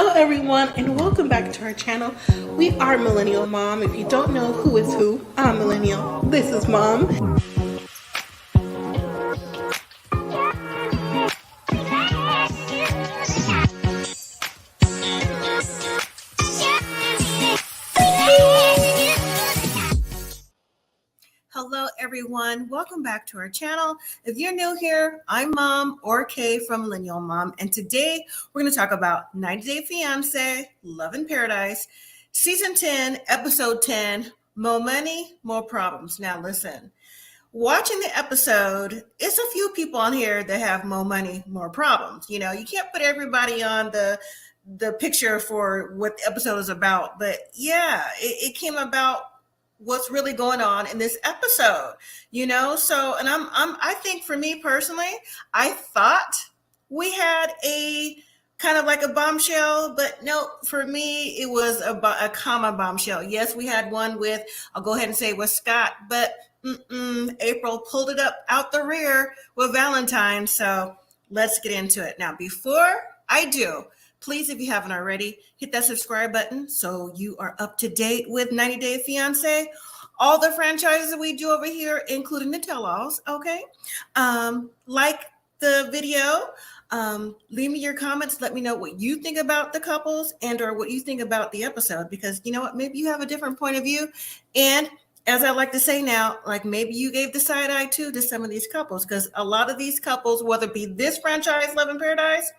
Hello, everyone, and welcome back to our channel. We are Millennial Mom. If you don't know who is who, I'm Millennial. This is Mom. Hello, everyone. Welcome back to our channel. If you're new here, I'm Mom or Kay from Millennial Mom, and today we're going to talk about 90 Day Fiancé, Love in Paradise, Season 10, Episode 10, More Money, More Problems. Now, listen, watching the episode, it's a few people on here that have more money, more problems. You know, you can't put everybody on the picture for what the episode is about, but yeah, it came about what's really going on in this episode, you know? So, and I think for me personally, I thought we had a kind of like a bombshell, but no, for me, it was a comma bombshell. Yes, we had one with, I'll go ahead and say with Scott, but April pulled it up out the rear with Valentine. So let's get into it. Now, before I do, please, if you haven't already, hit that subscribe button so you are up to date with 90 Day Fiancé, all the franchises that we do over here, including the tell-alls, okay? Like the video, leave me your comments. Let me know what you think about the couples and or what you think about the episode, because you know what? Maybe you have a different point of view. And as I like to say now, like maybe you gave the side eye too to some of these couples, because a lot of these couples, whether it be this franchise, Love in Paradise,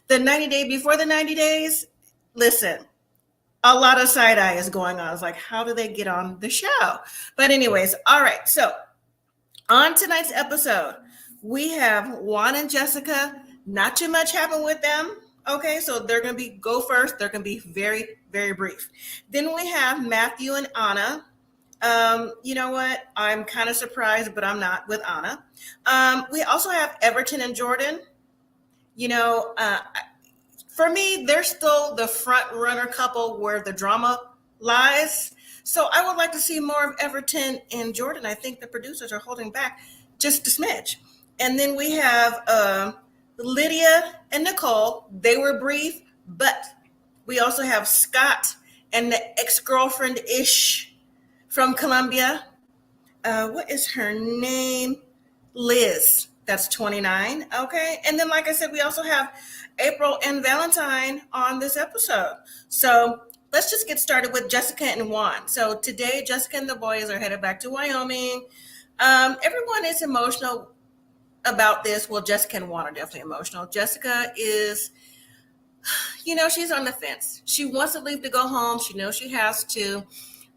the 90 Day before the 90 days, listen, a lot of side eye is going on. It's like, how do they get on the show? But anyways, all right. So on tonight's episode, we have Juan and Jessica. Not too much happened with them. Okay, so they're going to go first. They're going to be very, very brief. Then we have Matthew and Anna. You know what? I'm kind of surprised, but I'm not with Anna. We also have Everton and Jordan. You know, for me, they're still the front runner couple where the drama lies. So I would like to see more of Everton and Jordan. I think the producers are holding back just a smidge. And then we have Lidia and Nicole. They were brief, but we also have Scott and the ex-girlfriend-ish from Colombia. What is her name? Liz. That's 29. Okay. And then, like I said, we also have April and Valentine on this episode. So let's just get started with Jessica and Juan. So today, Jessica and the boys are headed back to Wyoming. Everyone is emotional about this. Well, Jessica and Juan are definitely emotional. Jessica is, you know, she's on the fence. She wants to leave to go home. She knows she has to.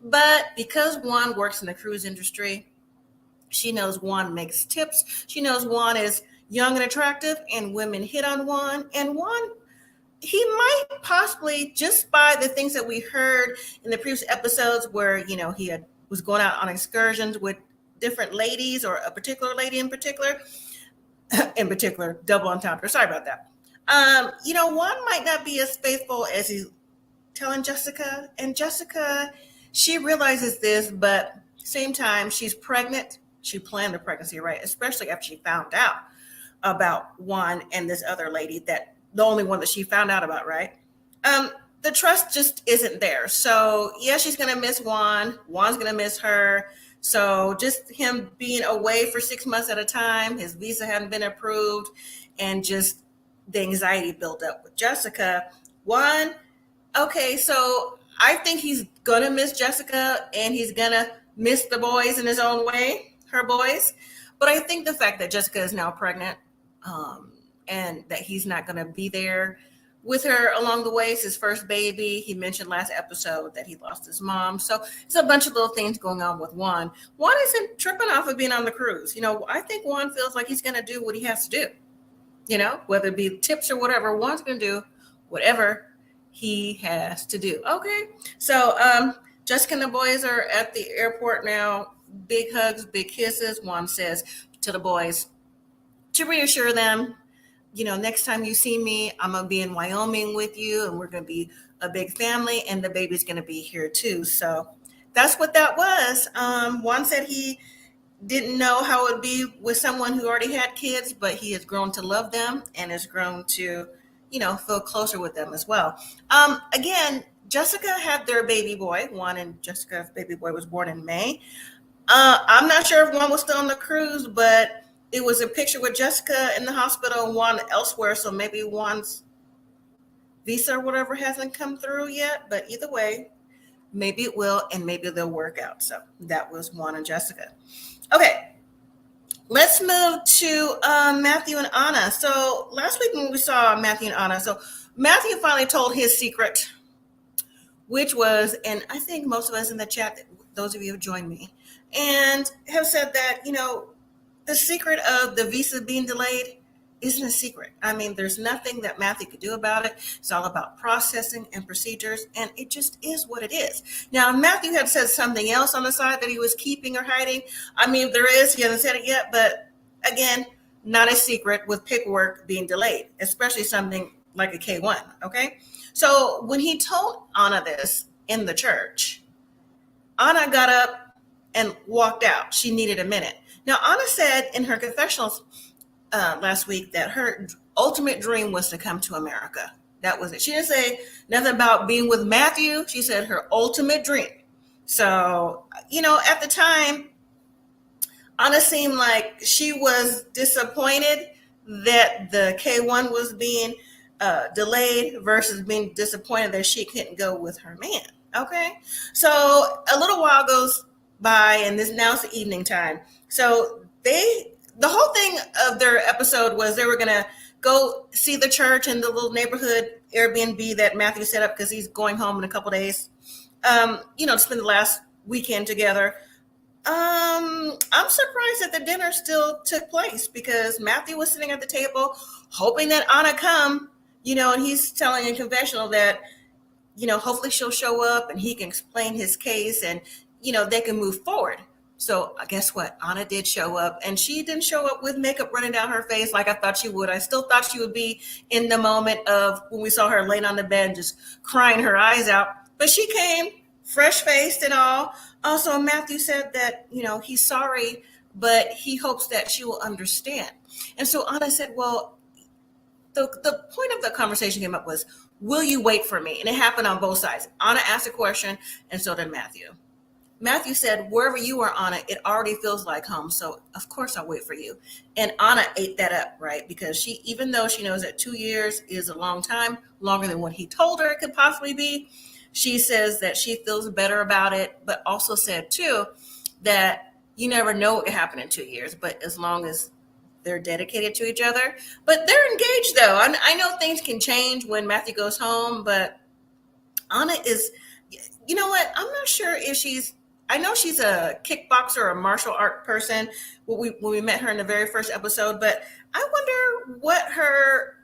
But because Juan works in the cruise industry, she knows Juan makes tips. She knows Juan is young and attractive, and women hit on Juan. And Juan, he might possibly, just by the things that we heard in the previous episodes where, you know, was going out on excursions with different ladies, or a particular lady in particular, double entendre. Sorry about that. You know, Juan might not be as faithful as he's telling Jessica. And Jessica, she realizes this, but same time, she's pregnant. She planned the pregnancy, right? Especially after she found out about Juan and this other lady, that the only one that she found out about, right? The trust just isn't there. So yeah, she's going to miss Juan. Juan's going to miss her. So just him being away for 6 months at a time, his visa hadn't been approved, and just the anxiety built up with Jessica. Juan, okay, so I think he's going to miss Jessica, and he's going to miss the boys in his own way. Her boys. But I think the fact that Jessica is now pregnant, and that he's not going to be there with her along the way. It's his first baby. He mentioned last episode that he lost his mom. So it's a bunch of little things going on with Juan. Juan isn't tripping off of being on the cruise. You know, I think Juan feels like he's going to do what he has to do. You know, whether it be tips or whatever, Juan's going to do whatever he has to do. Okay. So Jessica and the boys are at the airport now. Big hugs, big kisses. Juan says to the boys to reassure them, you know, next time you see me, I'm going to be in Wyoming with you, and we're going to be a big family, and the baby's going to be here too. So that's what that was. Juan said he didn't know how it would be with someone who already had kids, but he has grown to love them and has grown to, feel closer with them as well. Again, Jessica had their baby boy. Juan and Jessica's baby boy was born in May. I'm not sure if Juan was still on the cruise, but it was a picture with Jessica in the hospital and Juan elsewhere. So maybe Juan's visa or whatever hasn't come through yet. But either way, maybe it will, and maybe they'll work out. So that was Juan and Jessica. Okay. Let's move to Matthew and Anna. So last week when we saw Matthew and Anna, so Matthew finally told his secret, which was, and I think most of us in the chat, those of you who joined me, and have said that, the secret of the visa being delayed isn't a secret. I mean, there's nothing that Matthew could do about it. It's all about processing and procedures, and it just is what it is. Now, Matthew had said something else on the side that he was keeping or hiding. I mean, there is, he hasn't said it yet, but again, not a secret with paperwork being delayed, especially something like a K1, okay? So when he told Anna this in the church, Anna got up and walked out. She needed a minute. Now, Anna said in her confessionals last week that her ultimate dream was to come to America. That was it. She didn't say nothing about being with Matthew. She said her ultimate dream. So, at the time, Anna seemed like she was disappointed that the K1 was being delayed versus being disappointed that she couldn't go with her man. Okay. So a little while goes by and now it's the evening time. So the whole thing of their episode was they were going to go see the church in the little neighborhood Airbnb that Matthew set up because he's going home in a couple days, to spend the last weekend together. I'm surprised that the dinner still took place because Matthew was sitting at the table hoping that Anna come, and he's telling in confessional that, hopefully she'll show up and he can explain his case and, they can move forward. So guess what? Anna did show up, and she didn't show up with makeup running down her face like I thought she would. I still thought she would be in the moment of when we saw her laying on the bed, just crying her eyes out. But she came fresh faced and all. Also, Matthew said that, he's sorry, but he hopes that she will understand. And so Anna said, well, the point of the conversation came up was, will you wait for me? And it happened on both sides. Anna asked a question, and so did Matthew. Matthew said, wherever you are, Anna, it already feels like home. So of course I'll wait for you. And Anna ate that up, right? Because even though she knows that 2 years is a long time, longer than what he told her it could possibly be, she says that she feels better about it, but also said too, that you never know what could happen in 2 years, but as long as they're dedicated to each other. But they're engaged though. I know things can change when Matthew goes home, but Anna is, you know what? I'm not sure if I know she's a kickboxer or a martial art person when we met her in the very first episode, but I wonder what her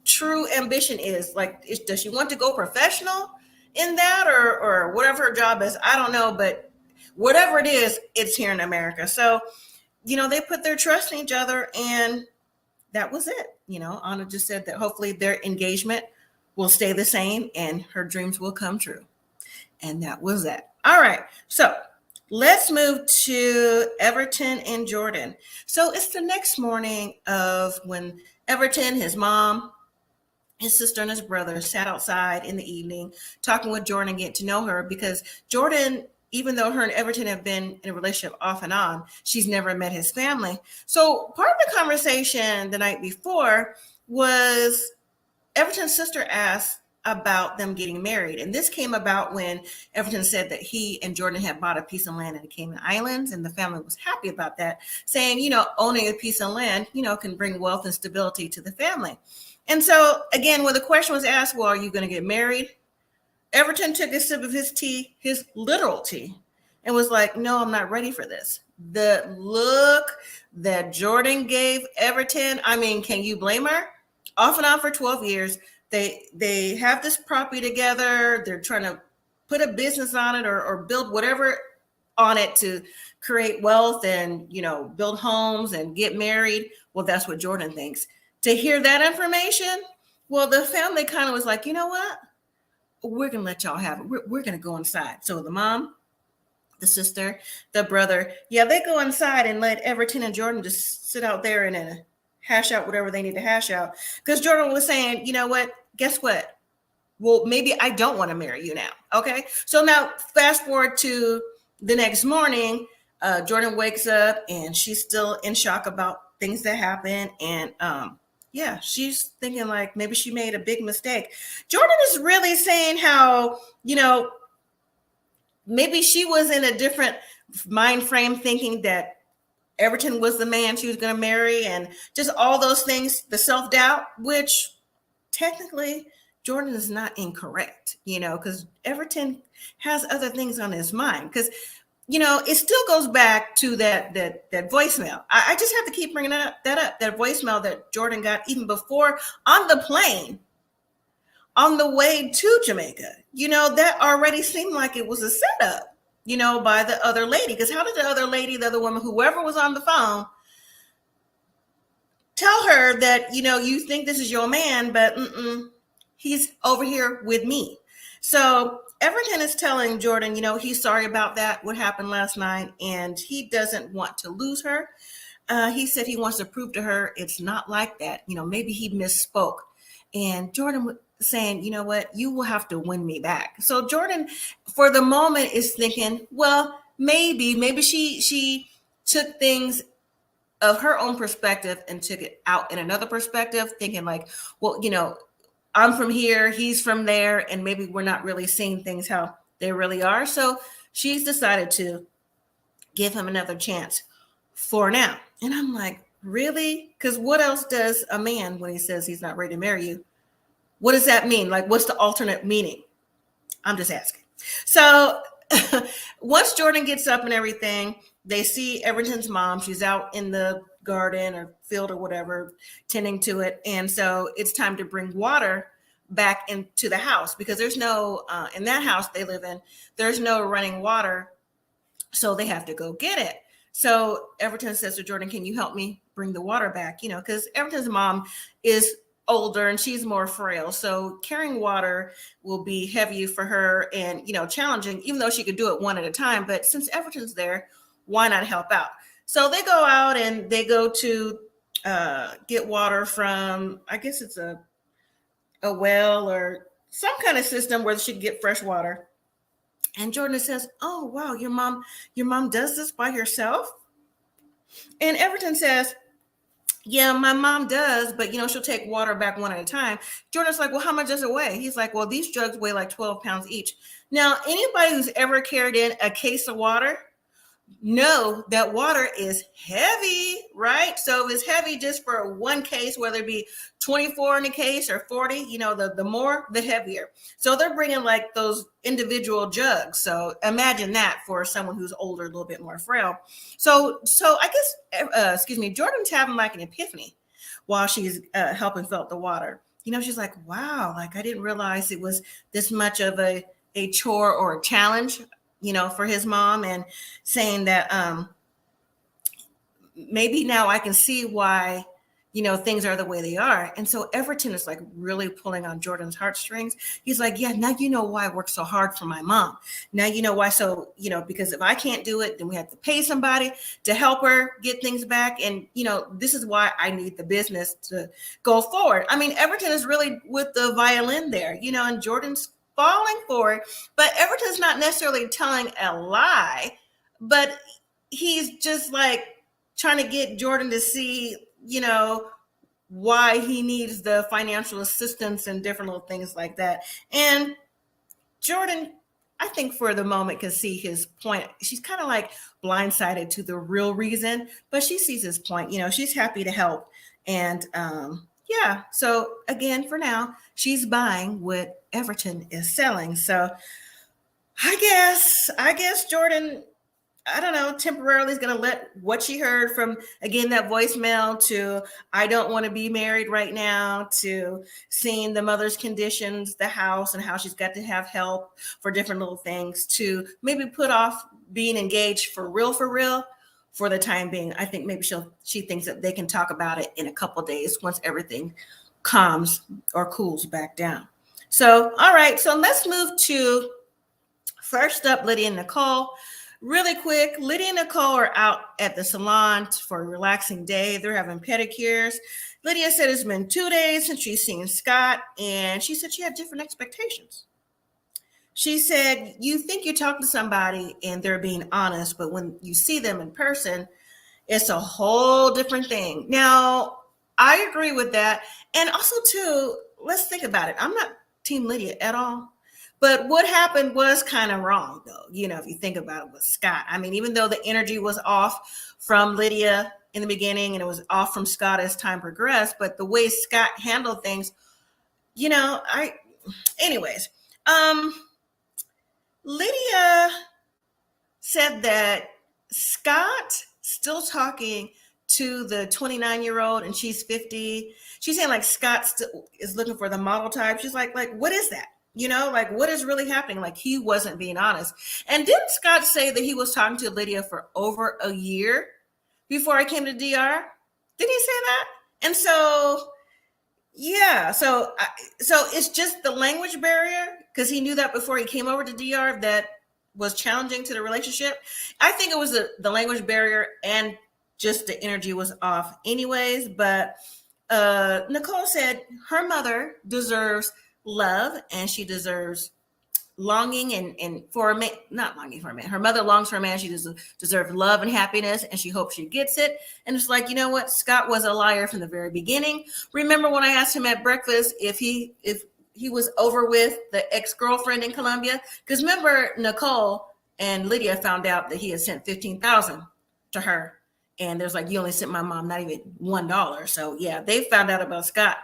true ambition is. Like, does she want to go professional in that or whatever her job is? I don't know, but whatever it is, it's here in America. So, they put their trust in each other, and that was it. Anna just said that hopefully their engagement will stay the same and her dreams will come true. And that was that. All right. So let's move to Everton and Jordan. So it's the next morning of when Everton, his mom, his sister, and his brother sat outside in the evening talking with Jordan, getting to know her, because Jordan, even though her and Everton have been in a relationship off and on, she's never met his family. So part of the conversation the night before was Everton's sister asked about them getting married. And this came about when Everton said that he and Jordan had bought a piece of land in the Cayman Islands, and the family was happy about that, saying, owning a piece of land, can bring wealth and stability to the family. And so again, when the question was asked, well, are you going to get married? Everton took a sip of his tea, his literal tea, and was like, no, I'm not ready for this. The look that Jordan gave Everton, I mean, can you blame her? Off and on for 12 years. They have this property together. They're trying to put a business on it or build whatever on it to create wealth and, build homes and get married. Well, that's what Jordan thinks. To hear that information, well, the family kind of was like, you know what? We're going to let y'all have it. We're going to go inside. So the mom, the sister, the brother, they go inside and let Everton and Jordan just sit out there in a hash out whatever they need to hash out. Because Jordan was saying, you know what? Guess what? Well, maybe I don't want to marry you now. Okay. So now fast forward to the next morning. Jordan wakes up and she's still in shock about things that happen. And yeah, she's thinking like maybe she made a big mistake. Jordan is really saying how, maybe she was in a different mind frame thinking that Everton was the man she was going to marry and just all those things, the self-doubt, which technically Jordan is not incorrect, because Everton has other things on his mind. Because, it still goes back to that voicemail. I just have to keep bringing that voicemail that Jordan got even before on the plane on the way to Jamaica. That already seemed like it was a setup, by the other lady. Because how did the other lady, the other woman, whoever was on the phone, tell her that, you think this is your man, but he's over here with me. So Everton is telling Jordan, he's sorry about that, what happened last night, and he doesn't want to lose her. He said he wants to prove to her it's not like that. Maybe he misspoke. And Jordan was saying, you know what, you will have to win me back. So Jordan, for the moment, is thinking, well, maybe she took things of her own perspective and took it out in another perspective, thinking like, well, I'm from here, he's from there, and maybe we're not really seeing things how they really are. So she's decided to give him another chance for now. And I'm like, really? Because what else does a man, when he says he's not ready to marry you, what does that mean? Like, what's the alternate meaning? I'm just asking. So once Jordan gets up and everything, they see Everton's mom. She's out in the garden or field or whatever, tending to it. And so it's time to bring water back into the house because there's no, in that house they live in, there's no running water. So they have to go get it. So Everton says to Jordan, can you help me bring the water back? Because Everton's mom is older and she's more frail. So carrying water will be heavy for her and, challenging, even though she could do it one at a time. But since Everton's there, why not help out? So they go out and they go to get water from, I guess it's a well or some kind of system where she can get fresh water. And Jordan says, oh, wow, your mom does this by herself? And Everton says, yeah, my mom does, but, she'll take water back one at a time. Jordan's like, well, how much does it weigh? He's like, well, these jugs weigh like 12 pounds each. Now, anybody who's ever carried in a case of water know that water is heavy, right? So if it's heavy just for one case, whether it be 24 in a case or 40, the more, the heavier. So they're bringing like those individual jugs. So imagine that for someone who's older, a little bit more frail. So I guess, Jordan's having like an epiphany while she's helping fill up the water. She's like, wow, like I didn't realize it was this much of a chore or a challenge, for his mom, and saying that maybe now I can see why, things are the way they are. And so Everton is like really pulling on Jordan's heartstrings. He's like, yeah, now you know why I work so hard for my mom. Now you know why. So, because if I can't do it, then we have to pay somebody to help her get things back. And, this is why I need the business to go forward. I mean, Everton is really with the violin there, and Jordan's falling for it, but Everton's not necessarily telling a lie, but he's just like trying to get Jordan to see, why he needs the financial assistance and different little things like that. And Jordan, I think for the moment, can see his point. She's kind of like blindsided to the real reason, but she sees his point. She's happy to help. And yeah, so again, for now, she's buying what Everton is selling. So I guess Jordan, I don't know, temporarily is going to let what she heard from, again, that voicemail to I don't want to be married right now, to seeing the mother's conditions, the house, and how she's got to have help for different little things, to maybe put off being engaged for real for the time being. I think maybe she thinks that they can talk about it in a couple of days once everything calms or cools back down. So, all right, so let's move to first up, Lidia and Nicole. Really quick, Lydia and Nicole are out at the salon for a relaxing day. They're having pedicures. Lydia said it's been 2 days since she's seen Scott, and she said she had different expectations. She said, you think you talk to somebody and they're being honest, but when you see them in person, it's a whole different thing. Now, I agree with that. And also, too, let's think about it. I'm not Team Lydia at all. But what happened was kind of wrong, though, if you think about it with Scott. I mean, even though the energy was off from Lydia in the beginning and it was off from Scott as time progressed, but the way Scott handled things, anyways, Lydia said that Scott still talking to the 29-year-old and she's 50. She's saying like Scott still is looking for the model type. She's like, what is that? Like what is really happening? Like he wasn't being honest. And didn't Scott say that he was talking to Lydia for over a year before I came to DR? Did he say that? And so, yeah, so it's just the language barrier because he knew that before he came over to DR that was challenging to the relationship. I think it was the language barrier and just the energy was off anyways. But Nicole said her mother deserves love and she deserves longing and for a man, not longing for a man. Her mother longs for a man. She deserves love and happiness and she hopes she gets it. And it's like, you know what? Scott was a liar from the very beginning. Remember when I asked him at breakfast if he was over with the ex-girlfriend in Colombia? Because remember, Nicole and Lydia found out that he had sent $15,000 to her. And there's like, you only sent my mom not even $1. So yeah, they found out about Scott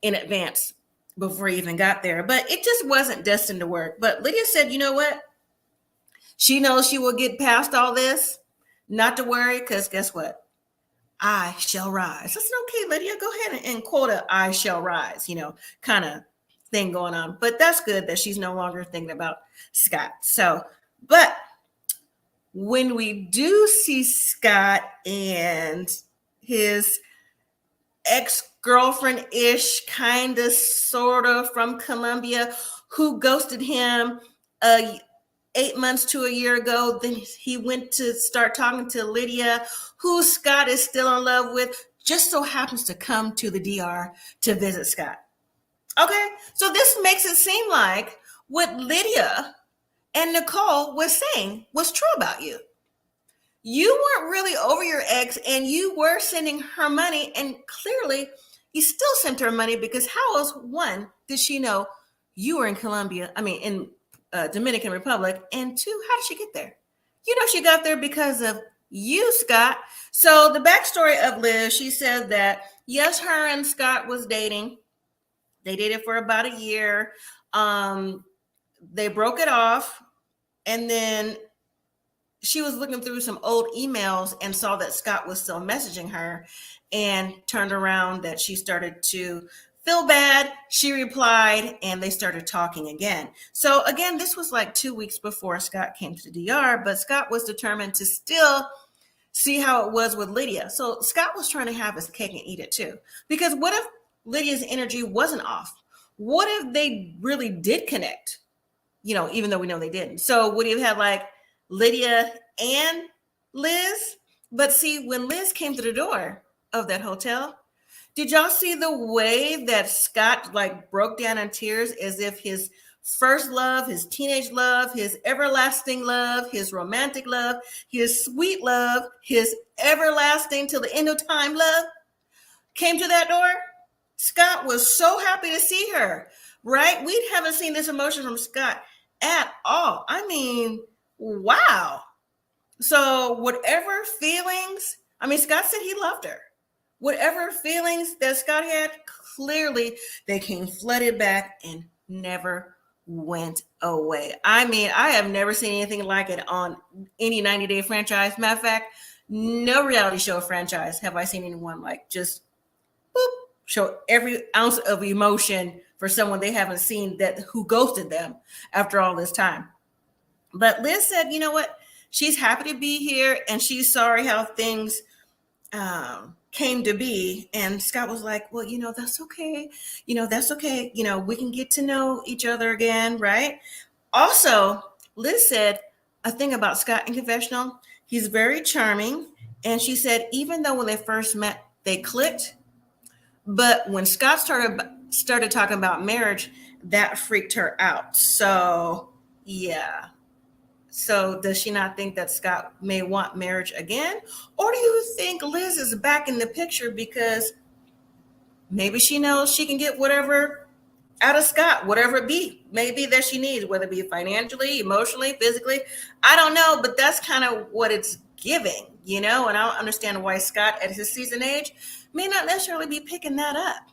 in advance before he even got there. But it just wasn't destined to work. But Lydia said, you know what? She knows she will get past all this. Not to worry, because guess what? I shall rise. I said, okay, Lydia, go ahead and quote a I shall rise, kind of thing going on. But that's good that she's no longer thinking about Scott. So, but when we do see Scott and his ex-girlfriend-ish, kind of, sort of, from Colombia, who ghosted him 8 months to a year ago, then he went to start talking to Lydia, who Scott is still in love with, just so happens to come to the DR to visit Scott. Okay, so this makes it seem like what Lydia and Nicole was saying was true about you. You weren't really over your ex and you were sending her money, and clearly you still sent her money because how else, one, did she know you were in Dominican Republic, and two, how did she get there? She got there because of you, Scott. So the backstory of Liz, she said that yes, her and Scott was dating. They dated for about a year. They broke it off, and then she was looking through some old emails and saw that Scott was still messaging her and turned around that she started to feel bad. She replied and they started talking again. So again, this was like 2 weeks before Scott came to the DR, but Scott was determined to still see how it was with Lydia. So Scott was trying to have his cake and eat it too. Because what if Lydia's energy wasn't off? What if they really did connect? Even though we know they didn't. So would he have had like Lydia and Liz? But see, when Liz came to the door of that hotel, did y'all see the way that Scott like broke down in tears as if his first love, his teenage love, his everlasting love, his romantic love, his sweet love, his everlasting till the end of time love came to that door? Scott was so happy to see her, right? We haven't seen this emotion from Scott at all. I mean, wow. So whatever feelings, Scott said he loved her. Whatever feelings that Scott had, clearly they came flooded back and never went away. I have never seen anything like it on any 90-day franchise. Matter of fact, no reality show franchise have I seen anyone like just boop, show every ounce of emotion for someone they haven't seen who ghosted them after all this time. But Liz said, you know what? She's happy to be here and she's sorry how things came to be. And Scott was like, well, that's okay. That's okay. We can get to know each other again, right? Also, Liz said, a thing about Scott in confessional. He's very charming. And she said, even though when they first met, they clicked, but when Scott started talking about marriage, that freaked her out. So, yeah. So, does she not think that Scott may want marriage again? Or do you think Liz is back in the picture because maybe she knows she can get whatever out of Scott, whatever it be, maybe that she needs, whether it be financially, emotionally, physically. I don't know, but that's kind of what it's giving, and I don't understand why Scott at his season age may not necessarily be picking that up.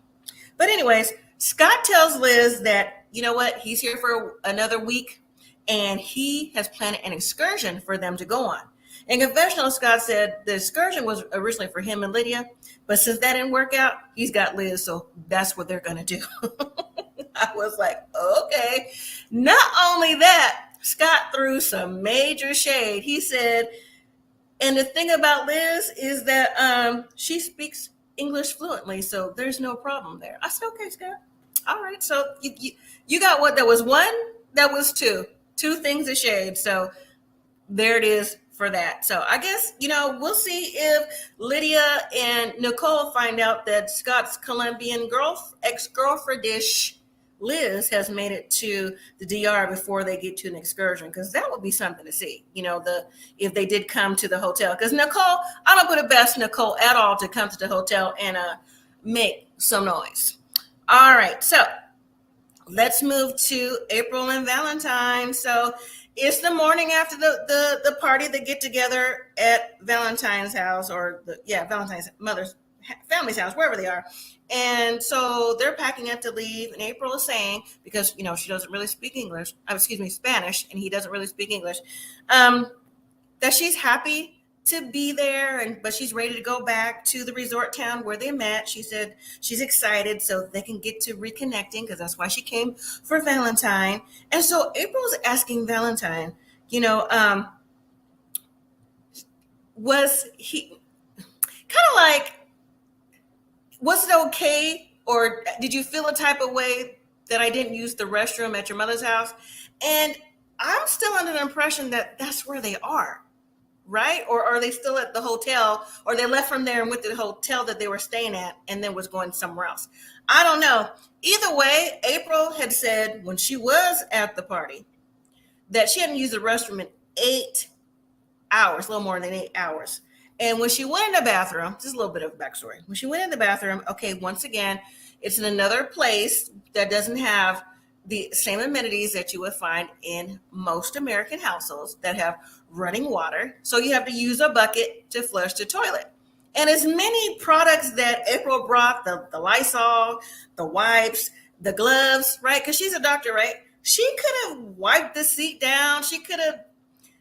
But anyways, Scott tells Liz that, you know what, he's here for another week and he has planned an excursion for them to go on. In confessional, Scott said the excursion was originally for him and Lidia, but since that didn't work out, he's got Liz, so that's what they're going to do. I was like, okay. Not only that, Scott threw some major shade. He said, and the thing about Liz is that she speaks English fluently, so there's no problem there. I said, okay, Scott. All right, so you got what? That was one? That was two. Two things of shade. So there it is for that. So I guess, we'll see if Lidia and Nicole find out that Scott's Colombian ex-girlfriendish Liz has made it to the DR before they get to an excursion, because that would be something to see, if they did come to the hotel. Because Nicole, I don't put it past Nicole at all to come to the hotel and make some noise. All right, so let's move to April and Valentine. So it's the morning after the party, the get together at Valentine's house, or Valentine's mother's family's house, wherever they are. And so they're packing up to leave, and April is saying, because she doesn't really speak English, Spanish, and he doesn't really speak English, that she's happy to be there, but she's ready to go back to the resort town where they met. She said she's excited so they can get to reconnecting, because that's why she came for Valentine. And so April's asking Valentine, was he kind of like, was it okay, or did you feel a type of way that I didn't use the restroom at your mother's house? And I'm still under the impression that that's where they are, right? Or are they still at the hotel, or they left from there and went to the hotel that they were staying at and then was going somewhere else? I don't know. Either way, April had said when she was at the party that she hadn't used the restroom in 8 hours, a little more than 8 hours. And when she went in the bathroom, just a little bit of backstory. When she went in the bathroom, okay, once again, it's in another place that doesn't have the same amenities that you would find in most American households that have running water. So you have to use a bucket to flush the toilet. And as many products that April brought, the Lysol, the wipes, the gloves, right? Because she's a doctor, right? She could have wiped the seat down. She could have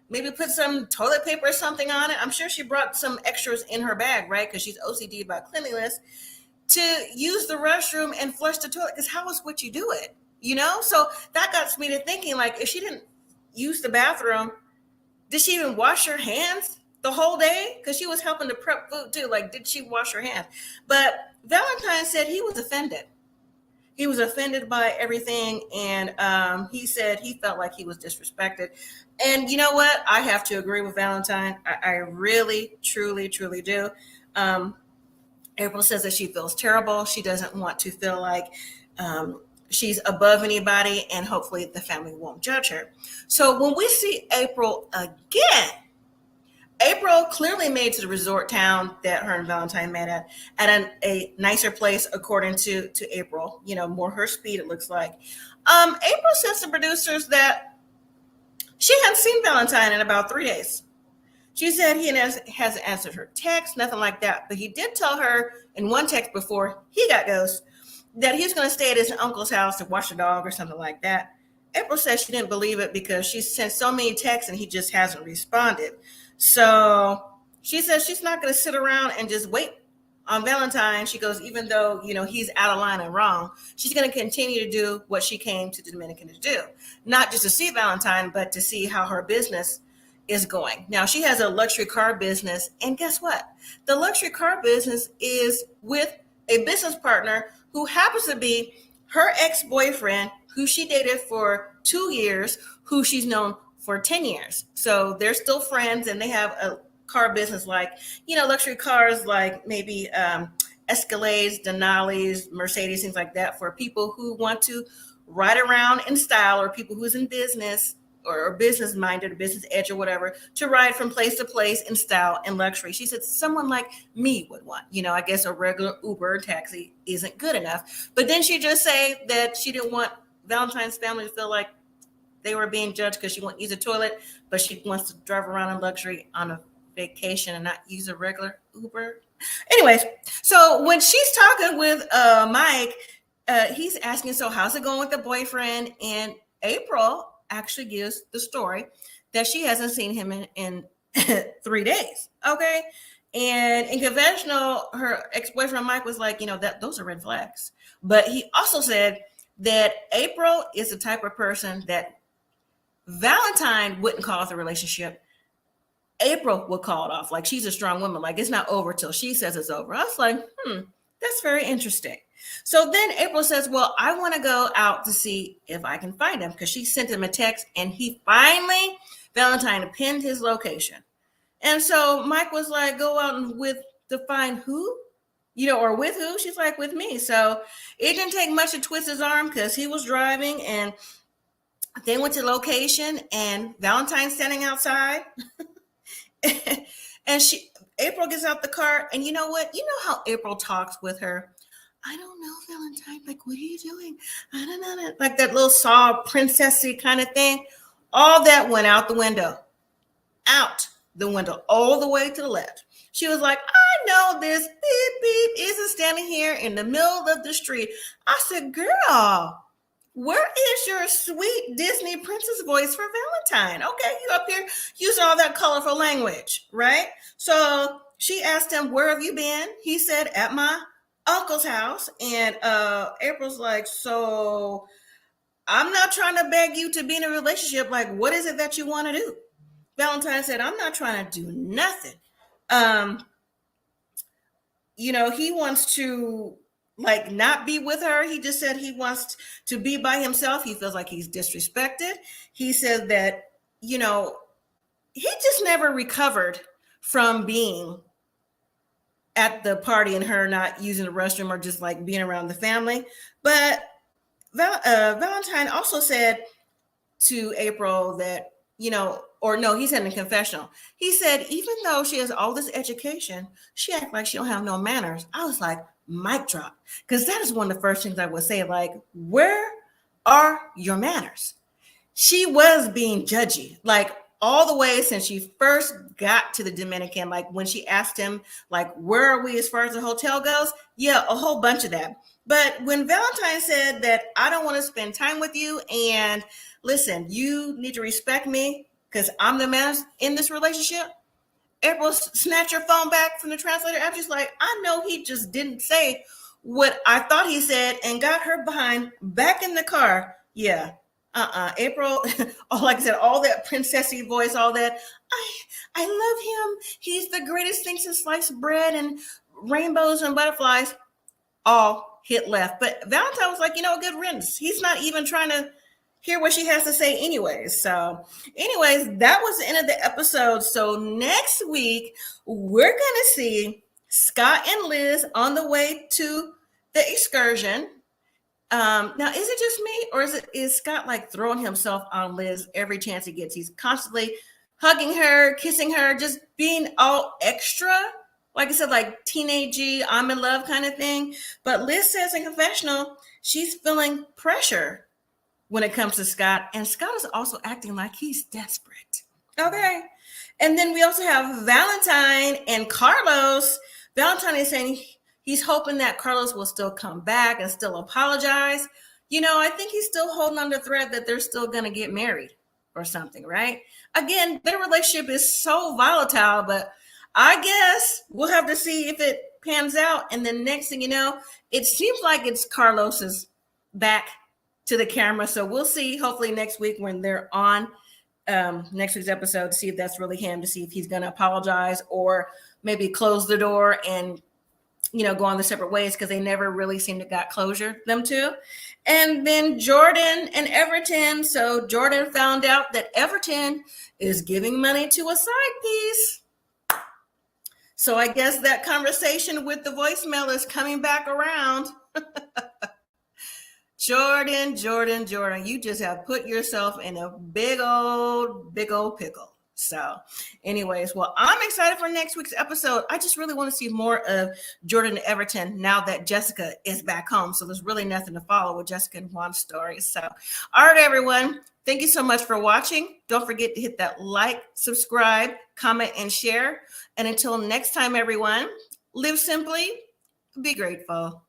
maybe put some toilet paper or something on it. I'm sure she brought some extras in her bag, right? Because she's OCD about cleanliness, to use the restroom and flush the toilet. Because how else would you do it? So that got me to thinking, like, if she didn't use the bathroom, did she even wash her hands the whole day? Because she was helping to prep food too. Like, did she wash her hands? But Valentine said he was offended. He was offended by everything, and he said he felt like he was disrespected. And you know what? I have to agree with Valentine. I really, truly, truly do. April says that she feels terrible. She doesn't want to feel like she's above anybody, and hopefully the family won't judge her. So when we see April again, April clearly made to the resort town that her and Valentine met at a nicer place, according to April. More her speed, it looks like. April says to producers that she hadn't seen Valentine in about 3 days. She said he hasn't answered her text, nothing like that. But he did tell her in one text before he got ghost that he was going to stay at his uncle's house to watch the dog or something like that. April says she didn't believe it because she sent so many texts and he just hasn't responded. So she says she's not going to sit around and just wait on Valentine. She goes, even though, he's out of line and wrong, she's going to continue to do what she came to the Dominican to do. Not just to see Valentine, but to see how her business is going. Now, she has a luxury car business. And guess what? The luxury car business is with a business partner who happens to be her ex-boyfriend, who she dated for 2 years, who she's known for 10 years. So they're still friends, and they have a car business, like, luxury cars, like maybe Escalades, Denali's, Mercedes, things like that, for people who want to ride around in style, or people who's in business or business minded or business edge or whatever, to ride from place to place in style and luxury. She said someone like me would want, I guess a regular Uber or taxi isn't good enough. But then she just say that she didn't want Valentine's family to feel like they were being judged because she won't use a toilet, but she wants to drive around in luxury on a vacation and not use a regular Uber. Anyways, so when she's talking with Mike, he's asking, so how's it going with the boyfriend? And April actually gives the story that she hasn't seen him in 3 days. Okay. And in confessional, her ex-boyfriend Mike was like, that those are red flags. But he also said that April is the type of person that Valentine wouldn't call off the relationship. April would call it off. Like, she's a strong woman. Like, it's not over till she says it's over. I was like, that's very interesting. So then April says, well, I want to go out to see if I can find him, because she sent him a text, and Valentine pinned his location. And so Mike was like, go out and to find who? Or with who? She's like, with me. So it didn't take much to twist his arm, because he was driving, and they went to location, and Valentine's standing outside. And April gets out the car, and you know what? You know how April talks with her? I don't know, Valentine. Like, what are you doing? I don't know. Like that little soft princessy kind of thing. All that went out the window. Out the window, all the way to the left. She was like, I know this beep beep isn't standing here in the middle of the street. I said, girl, where is your sweet Disney princess voice for Valentine? Okay, you up here using all that colorful language, right? So she asked him, where have you been? He said, at my uncle's house. And April's like, so I'm not trying to beg you to be in a relationship. Like, what is it that you want to do? Valentine said, I'm not trying to do nothing. He wants to not be with her. He just said he wants to be by himself. He feels like he's disrespected. He said that, he just never recovered from being at the party and her not using the restroom, or just like being around the family. But Valentine also said to April that, he said in confessional, he said, even though she has all this education, she acts like she don't have no manners. I was like, mic drop. Because that is one of the first things I would say, like, where are your manners? She was being judgy, like all the way since she first got to the Dominican. Like when she asked him, like, where are we as far as the hotel goes? Yeah, a whole bunch of that. But when Valentine said that I don't want to spend time with you, and listen, you need to respect me because I'm the man in this relationship, April snatched her phone back from the translator. I'm just like, I know he just didn't say what I thought he said, and got her behind back in the car. Yeah. April, like I said, all that princessy voice, all that. I love him. He's the greatest thing since sliced bread and rainbows and butterflies. All hit left. But Valentine was like, good riddance. He's not even trying to hear what she has to say anyways. So anyways, that was the end of the episode. So next week, we're going to see Scott and Liz on the way to the excursion. Now, is it just me, or is Scott like throwing himself on Liz every chance he gets? He's constantly hugging her, kissing her, just being all extra. Like I said, like teenagey, I'm in love kind of thing. But Liz says in confessional, she's feeling pressure when it comes to Scott. And Scott is also acting like he's desperate. Okay. And then we also have Valentine and Carlos. Valentine is saying he's hoping that Carlos will still come back and still apologize. I think he's still holding on to thread that they're still going to get married or something, right? Again, their relationship is so volatile, but I guess we'll have to see if it pans out. And then next thing you know, it seems like it's Carlos's back to the camera. So we'll see, hopefully next week when they're on next week's episode, to see if that's really him, to see if he's going to apologize or maybe close the door and go on the separate ways because they never really seemed to got closure, them two. And then Jordan and Everton. So Jordan found out that Everton is giving money to a side piece. So I guess that conversation with the voicemail is coming back around. Jordan, you just have put yourself in a big old pickle. So anyways, well, I'm excited for next week's episode. I just really want to see more of Jordan and Everton now that Jessica is back home. So there's really nothing to follow with Jessica and Juan's story. So, all right, everyone. Thank you so much for watching. Don't forget to hit that like, subscribe, comment, and share. And until next time, everyone, live simply, be grateful.